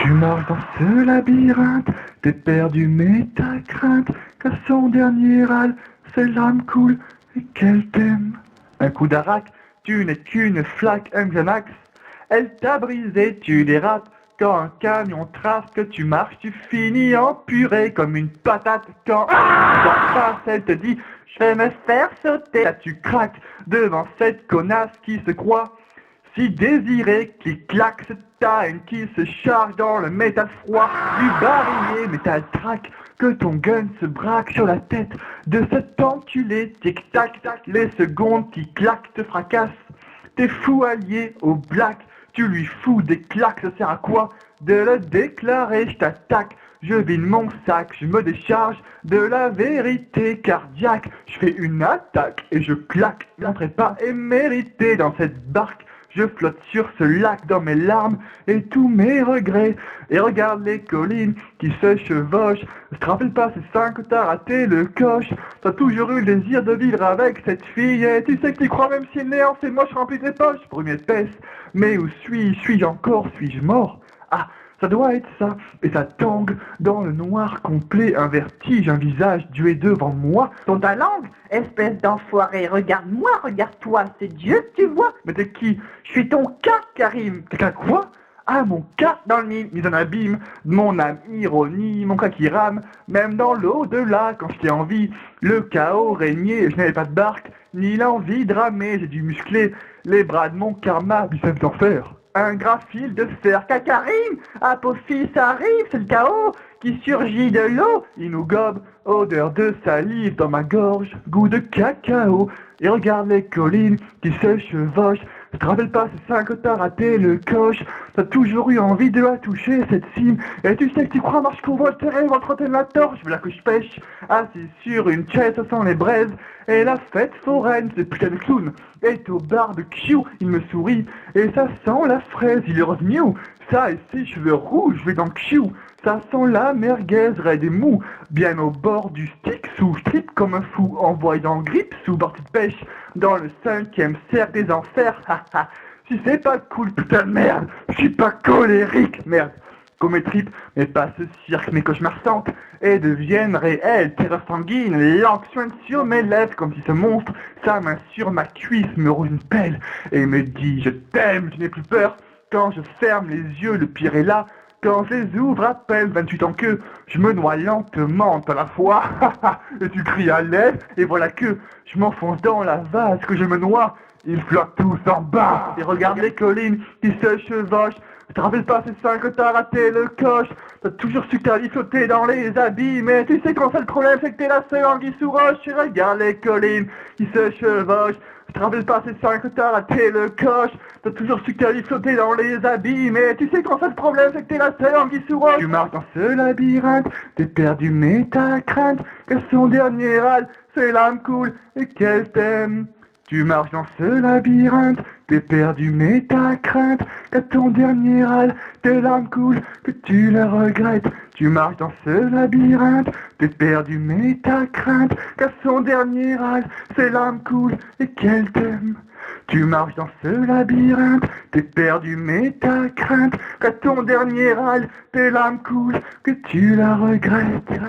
Tu marches dans ce labyrinthe, t'es perdu mais ta crainte, qu'à son dernier râle, ses larmes coulent et qu'elle t'aime. Un coup d'arac, tu n'es qu'une flaque, un Xanax, elle t'a brisé, tu dérapes. Quand un camion trace que tu marches, tu finis en purée comme une patate. Quand t'en passes, elle te dit, je vais me faire sauter. Là tu craques devant cette connasse qui se croit si désirée, qui claque cette taille, qui se charge dans le métal froid du barillet métal track, que ton gun se braque sur la tête de cet enculé. Tic-tac, les secondes qui claquent te fracassent. T'es fou allié au black, tu lui fous des claques, ça sert à quoi de le déclarer? Je t'attaque, je vide mon sac, je me décharge de la vérité cardiaque. Je fais une attaque et je claque, mon trépas est mérité dans cette barque. Je flotte sur ce lac dans mes larmes et tous mes regrets. Et regarde les collines qui se chevauchent. Je te rappelle pas ces 5 que t'as raté le coche. T'as toujours eu le désir de vivre avec cette fille. Et tu sais que tu crois même si le néant c'est moche rempli tes poches. Brume épaisse. Mais où suis-je? Suis-je encore? Suis-je mort? Ah, ça doit être ça. Et ça tangue dans le noir complet. Un vertige, un visage, Dieu est devant moi. Ton ta langue, espèce d'enfoiré, regarde-moi, regarde-toi, c'est Dieu que tu vois. Mais t'es qui? Je suis ton cas, Karim. T'es qu'un quoi? Ah, mon cas dans le nid, mis en abîme, mon âme ironie, mon cas qui rame, même dans l'au-delà, quand j'étais en vie, le chaos régnait, je n'avais pas de barque, ni l'envie de ramer, j'ai dû muscler les bras de mon karma, puis ça me faire. Un graphile de fer, Karim, Apophis arrive, c'est le chaos qui surgit de l'eau, il nous gobe, odeur de salive dans ma gorge, goût de cacao, et regarde les collines qui se chevauchent. Je te rappelle pas ces 5 que t'as raté le coche. T'as toujours eu envie de la toucher cette cime. Et tu sais que tu crois marche qu'on voit le terrain, va trotter la torche. Voilà que je pêche, assis sur une chaise, ça sent les braises. Et la fête foraine, ce putain de clown est au barbecue. Il me sourit et ça sent la fraise. Il est revenu où? Ça et ses cheveux rouges, je vais dans le Q. Ça sent la merguez, raide et mou, bien au bord du stick, sous strip comme un fou, envoyé dans le grip, sous partie de pêche, dans le 5e cercle des enfers, haha. Si c'est pas cool, putain de merde, je suis pas colérique, merde. Comme mes tripes, mais pas ce cirque, mes cauchemars sentent et deviennent réels, terreur sanguine, langue soigne sur mes lèvres, comme si ce monstre, sa main sur ma cuisse, me roule une pelle et me dit je t'aime, je n'ai plus peur. Quand je ferme les yeux, le pire est là. Quand je les ouvre à peine 28 ans que je me noie lentement à la fois, et tu cries à l'aide, et voilà que je m'enfonce dans la vase, que je me noie, ils flottent tous en bas, et regarde les collines qui se chevauchent, je te rappelle pas ces 5 que t'as raté le coche, t'as toujours su que t'allais flotter dans les abîmes, mais tu sais quand c'est le problème, c'est que t'es la seule anguille sous roche, et regarde les collines qui se chevauchent, je te rappelle pas ces 5 que t'as raté le coche, t'as toujours su que t'allais flotter dans les abîmes, mais tu sais quand c'est le problème, c'est que t'es la seule anguille sous roche. Tu marches dans ce labyrinthe, t'es perdu mais ta crainte, que son dernier râle, c'est l'âme coule et qu'elle t'aime. Tu marches dans ce labyrinthe, t'es perdu mais ta crainte, qu'à ton dernier râle, tes larmes coulent, que tu le regrettes. Tu marches dans ce labyrinthe, t'es perdu mais ta crainte, qu'à son dernier râle, ses larmes coulent et qu'elle t'aime. Tu marches dans ce labyrinthe, t'es perdu mais ta crainte, qu'à ton dernier râle, tes larmes coulent, que tu la regrettes.